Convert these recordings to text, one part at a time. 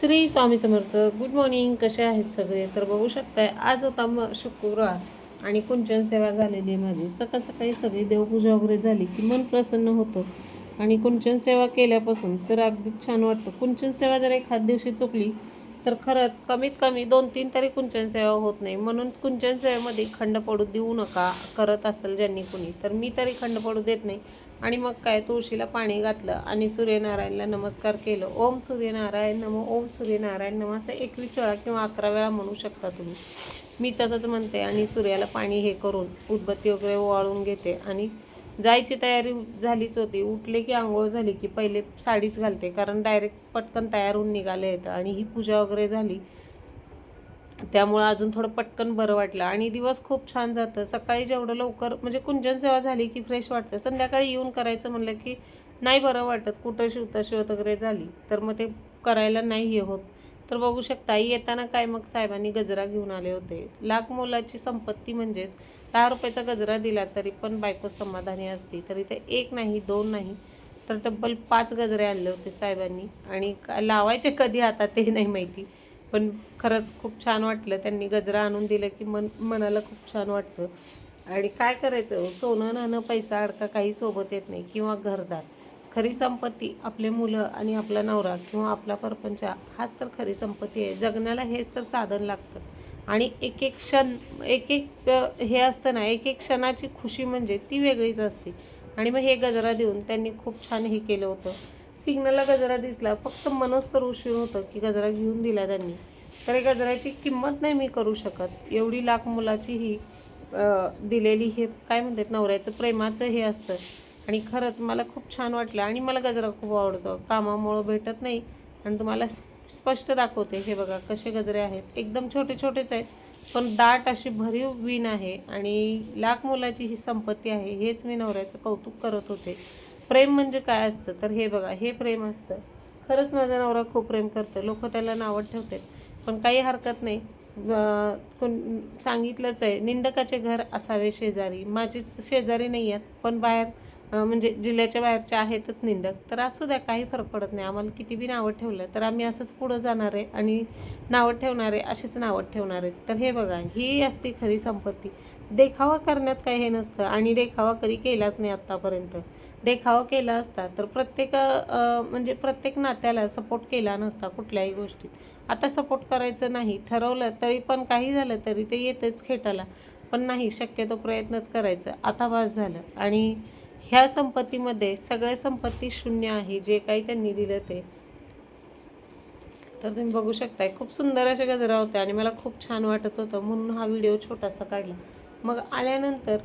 Shri Swami Samarth. Good morning. कसे आहेत सगळे? तर बघू शकताय आज होता शुक्रवार आणि कुंचन सेवा झालेली आहे माझी. सकाळ सकाळी सगळी देवपूजा वगैरे झाली की मन प्रसन्न होतं आणि कुंचन सेवा केल्यापासून तर अगदीच छान वाटतं. कुंचन सेवा जर एखाद दिवशी चुकली तर खरंच कमीत कमी 2-3 तरी कुंचन सेवा होत नाही. म्हणून कुंचन सेवेमध्ये खंड पडू देऊ नका. करत असेल ज्यांनी कुणी तर मी तरी खंड पडू देत नाही. आणि मग काय, तुळशीला पाणी घातलं आणि सूर्यनारायणला नमस्कार केलं. ओम सूर्यनारायण नमो, ओम सूर्यनारायण नमो असं 21 वेळा किंवा 11 वेळा म्हणू शकता तुम्ही. मी तसंच म्हणते आणि सूर्याला पाणी हे करून उदबत्ती वगैरे वाळून घेते आणि जायची तयारी झालीच होती. उठले की आंघोळ झाली की पहिले साडीच घालते, कारण डायरेक्ट पटकन तयार होऊन निघाले येतं. आणि ही पूजा वगैरे झाली त्यामुळं अजून थोडं पटकन बरं वाटलं आणि दिवस खूप छान जातं. सकाळी जेवढं लवकर म्हणजे कुंजन सेवा झाली की फ्रेश वाटतं. संध्याकाळी येऊन करायचं म्हणलं की नाही बरं वाटत. कुठं शिवत वगैरे झाली तर मग ते करायला नाही हे होत. तर बघू शकता येताना काय मग साहेबांनी गजरा घेऊन आले होते. लाख मोलाची संपत्ती म्हणजेच 10 रुपयाचा गजरा दिला तरी पण बायको समाधानी असते. तरी ते 1 नाही 2 नाही तर तब्बल 5 गजरे आणले होते साहेबांनी. आणि लावायचे कधी आता ते नाही माहिती, पण खरंच खूप छान वाटलं. त्यांनी गजरा आणून दिलं की मनाला खूप छान वाटतं. आणि काय करायचं, सोनं नाणं पैसा अडका काही सोबत येत नाही किंवा घरदार. खरी संपत्ती आपले मुलं आणि आपला नवरा किंवा आपला परपंच हाच तर खरी संपत्ती आहे. जगण्याला हेच तर साधन लागतं. आणि एक एक क्षण हे असतं ना, एक एक क्षणाची खुशी म्हणजे ती वेगळीच असते. आणि मग हे गजरा देऊन त्यांनी खूप छान हे केलं होतं. सिग्नलला गजरा दिसला, फक्त मनच तर उशीर होतं की गजरा घेऊन दिला त्यांनी. तर गजराची किंमत नाही मी करू शकत. एवढी लाख मुलाची ही दिलेली हे काय म्हणतात नवऱ्याचं प्रेमाचं हे असतं. आणि खरंच मला खूप छान वाटलं आणि मला गजरा खूप आवडतो. कामामुळं भेटत नाही आणि तुम्हाला स्पष्ट दाखवते. हे बघा कसे गजरे आहेत. एकदम छोटे छोटेच आहेत पण दाट अशी भरीव वीण आहे आणि लाख मुलाची ही संपत्ती आहे. हेच मी नवऱ्याचं कौतुक करत होते. प्रेम म्हणजे काय असतं तर हे बघा, हे प्रेम असतं. खरंच माझा नवरा खूप प्रेम करतो. लोक त्याला नावं ठेवतात पण काही हरकत नाही. सांगितलंच आहे, निंदकाचे घर असावे शेजारी. माझे शेजारी नाही आहेत पण बाहेर म्हणजे जिल्ह्याच्या बाहेरचे आहेतच निंदक. तर असू द्या, काही फरक पडत नाही. आम्हाला किती बी नावं ठेवलं तर आम्ही असंच पुढं जाणार आहे आणि नावं ठेवणारे असेच नावं ठेवणार आहेत. तर हे बघा, ही असते खरी संपत्ती. देखावा करण्यात काही हे नसतं आणि देखावा कधी केलाच नाही आत्तापर्यंत. देखावा केला असता तर म्हणजे प्रत्येक नात्याला सपोर्ट केला नसता कुठल्याही गोष्टीत. आता सपोर्ट करायचं नाही ठरवलं तरी पण काही झालं तरी ते येतेच खेटाला. पण नाही, शक्यतो प्रयत्नच करायचं. आता वास झालं. आणि ह्या संपत्तीमध्ये सगळे संपत्ती शून्य आहे जे काही त्यांनी दिलं ते. तर तुम्ही बघू शकताय खूप सुंदर असे गजरा होते आणि मला खूप छान वाटत होतं म्हणून हा व्हिडिओ छोटासा काढला. मग आल्यानंतर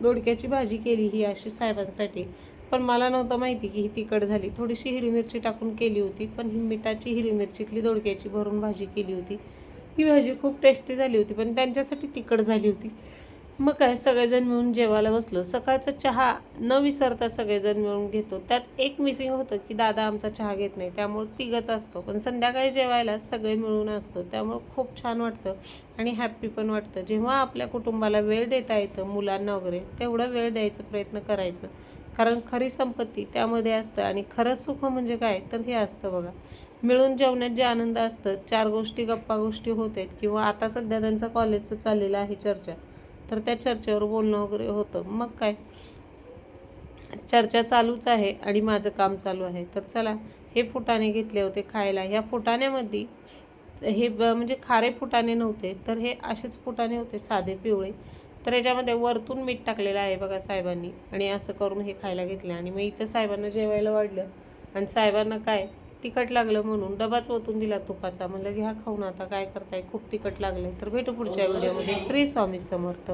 दोडक्याची भाजी केली ही अशी साहेबांसाठी. पण मला नव्हतं माहिती की ही तिखट झाली. थोडीशी हिरवी मिरची टाकून केली होती पण ही मिठाची हिरवी मिरचीतली दोडक्याची भरून भाजी केली होती. ही भाजी खूप टेस्टी झाली होती पण त्यांच्यासाठी तिखट झाली होती. मग काय, सगळेजण मिळून जेवायला बसलो. सकाळचा चहा न विसरता सगळेजण मिळून घेतो. त्यात एक मिसिंग होतं की दादा आमचा चहा घेत नाही, त्यामुळे तिघच असतो. पण संध्याकाळी जेवायला सगळे मिळून असतो त्यामुळं खूप छान वाटतं आणि हॅप्पी पण वाटतं. जेव्हा आपल्या कुटुंबाला वेळ देता येतं, मुलांना वगैरे, तेवढा वेळ द्यायचा प्रयत्न करायचं. कारण खरी संपत्ती त्यामध्ये असतं. आणि खरं सुख म्हणजे काय तर हे असतं बघा, मिळून जेवण्यात जे आनंद असतं. 4 गोष्टी गप्पा गोष्टी होत आहेत किंवा आता सध्या त्यांचा कॉलेजचं चाललेलं आहे चर्चा, तर त्या चर्चेवर बोलणं वगैरे होतं. मग काय, चर्चा चालूच आहे आणि माझं काम चालू आहे. तर चला, हे फुटाणे घेतले होते खायला. ह्या फुटाण्यामध्ये हे म्हणजे खारे फुटाणे नव्हते तर हे असेच फुटाणे होते, साधे पिवळे. तर याच्यामध्ये वरतून मीठ टाकलेलं आहे बघा साहेबांनी आणि असं करून हे खायला घेतलं. आणि मग इथं साहेबांना जेवायला वाढलं आणि साहेबांना काय तिखट लागलं म्हणून डबाच ओतून दिला तुपाचा. म्हणलं घ्या खाऊन, आता काय करताय, खूप तिखट लागलं. तर भेटू पुढच्या व्हिडिओमध्ये. श्री स्वामी समर्थ.